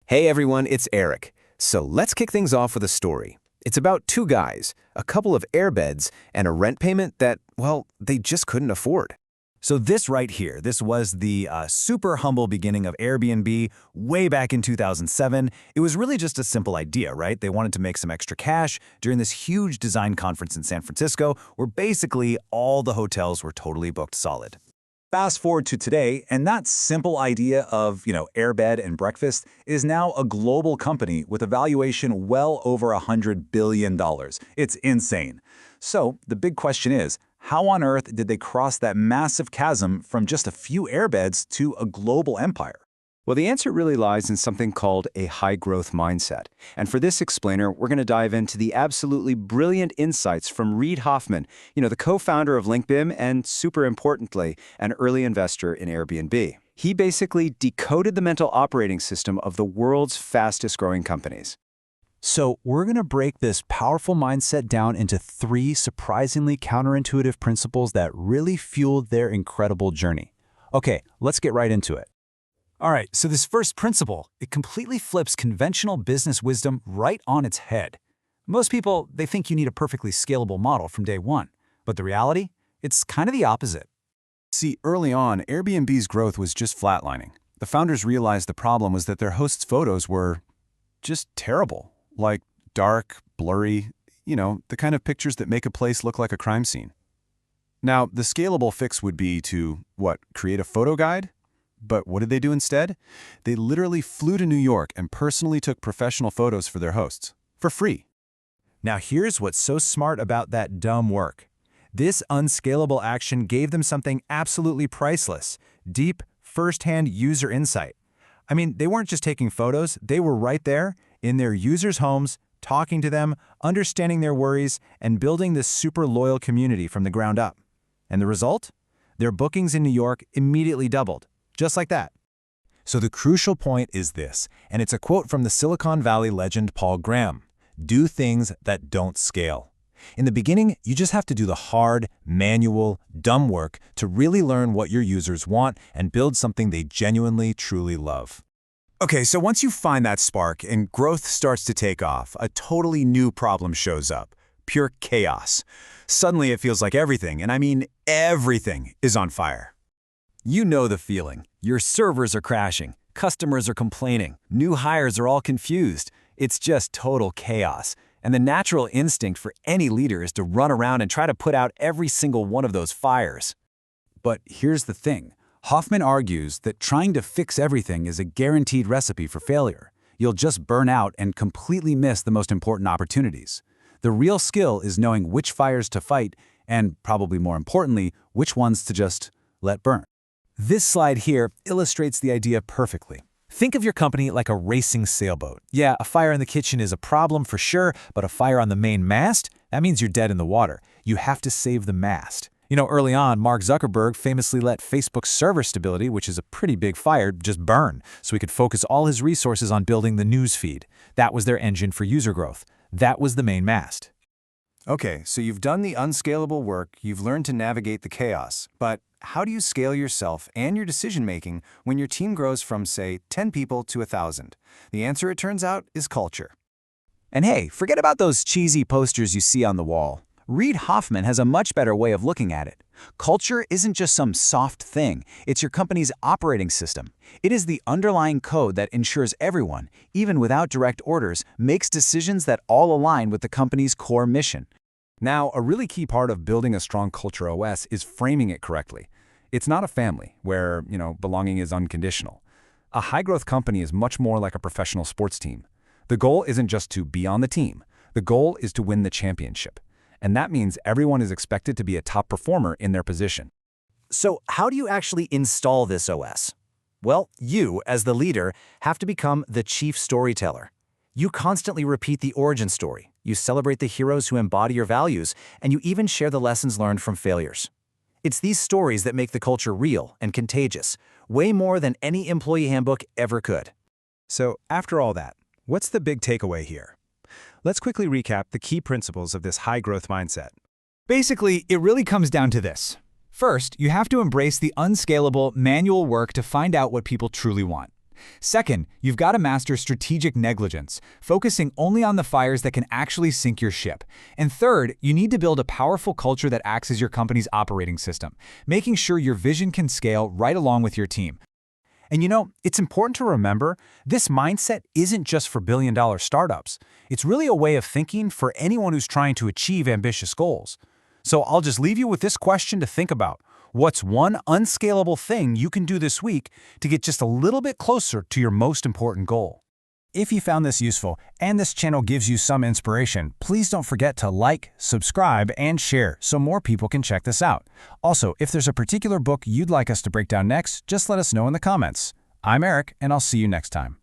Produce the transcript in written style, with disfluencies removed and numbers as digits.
Hey everyone, it's Eric. So let's kick things off with a story. It's about two guys, a couple of airbeds, and a rent payment that, well, they just couldn't afford. So this right here, this was the super humble beginning of Airbnb way back in 2007. It was really just a simple idea, right? They wanted to make some extra cash during this huge design conference in San Francisco where basically all the hotels were totally booked solid. Fast forward to today, and that simple idea of, airbed and breakfast is now a global company with a valuation well over $100 billion. It's insane. So the big question is, how on earth did they cross that massive chasm from just a few airbeds to a global empire? Well, the answer really lies in something called a high-growth mindset. And for this explainer, we're going to dive into the absolutely brilliant insights from Reid Hoffman, the co-founder of LinkedIn and, super importantly, an early investor in Airbnb. He basically decoded the mental operating system of the world's fastest-growing companies. So we're going to break this powerful mindset down into 3 surprisingly counterintuitive principles that really fueled their incredible journey. Okay, let's get right into it. All right, so this first principle, it completely flips conventional business wisdom right on its head. Most people, they think you need a perfectly scalable model from day one. But the reality? It's kind of the opposite. See, early on, Airbnb's growth was just flatlining. The founders realized the problem was that their hosts' photos were just terrible. Like dark, blurry, the kind of pictures that make a place look like a crime scene. Now, the scalable fix would be to, create a photo guide? But what did they do instead? They literally flew to New York and personally took professional photos for their hosts, for free. Now here's what's so smart about that dumb work. This unscalable action gave them something absolutely priceless, deep, first-hand user insight. I mean, they weren't just taking photos, they were right there, in their users' homes, talking to them, understanding their worries, and building this super loyal community from the ground up. And the result? Their bookings in New York immediately doubled. Just like that. So the crucial point is this, and it's a quote from the Silicon Valley legend Paul Graham: do things that don't scale. In the beginning, you just have to do the hard, manual, dumb work to really learn what your users want and build something they genuinely, truly love. Okay, so once you find that spark and growth starts to take off, a totally new problem shows up: pure chaos. Suddenly it feels like everything, and I mean everything, is on fire. You know the feeling. Your servers are crashing, customers are complaining, new hires are all confused. It's just total chaos. And the natural instinct for any leader is to run around and try to put out every single one of those fires. But here's the thing. Hoffman argues that trying to fix everything is a guaranteed recipe for failure. You'll just burn out and completely miss the most important opportunities. The real skill is knowing which fires to fight and, probably more importantly, which ones to just let burn. This slide here illustrates the idea perfectly. Think of your company like a racing sailboat. Yeah, a fire in the kitchen is a problem for sure, but a fire on the main mast? That means you're dead in the water. You have to save the mast. Early on, Mark Zuckerberg famously let Facebook's server stability, which is a pretty big fire, just burn, so he could focus all his resources on building the news feed. That was their engine for user growth. That was the main mast. Okay, so you've done the unscalable work, you've learned to navigate the chaos, but how do you scale yourself and your decision-making when your team grows from, say, 10 people to 1,000? The answer, it turns out, is culture. And hey, forget about those cheesy posters you see on the wall. Reid Hoffman has a much better way of looking at it. Culture isn't just some soft thing, it's your company's operating system. It is the underlying code that ensures everyone, even without direct orders, makes decisions that all align with the company's core mission. Now, a really key part of building a strong culture OS is framing it correctly. It's not a family where, belonging is unconditional. A high-growth company is much more like a professional sports team. The goal isn't just to be on the team. The goal is to win the championship. And that means everyone is expected to be a top performer in their position. So how do you actually install this OS? Well, you, as the leader, have to become the chief storyteller. You constantly repeat the origin story. You celebrate the heroes who embody your values, and you even share the lessons learned from failures. It's these stories that make the culture real and contagious, way more than any employee handbook ever could. So, after all that, what's the big takeaway here? Let's quickly recap the key principles of this high-growth mindset. Basically, it really comes down to this. First, you have to embrace the unscalable, manual work to find out what people truly want. Second, you've got to master strategic negligence, focusing only on the fires that can actually sink your ship. And third, you need to build a powerful culture that acts as your company's operating system, making sure your vision can scale right along with your team. And it's important to remember, this mindset isn't just for billion-dollar startups. It's really a way of thinking for anyone who's trying to achieve ambitious goals. So I'll just leave you with this question to think about. What's one unscalable thing you can do this week to get just a little bit closer to your most important goal? If you found this useful and this channel gives you some inspiration, please don't forget to like, subscribe, and share so more people can check this out. Also, if there's a particular book you'd like us to break down next, just let us know in the comments. I'm Eric, and I'll see you next time.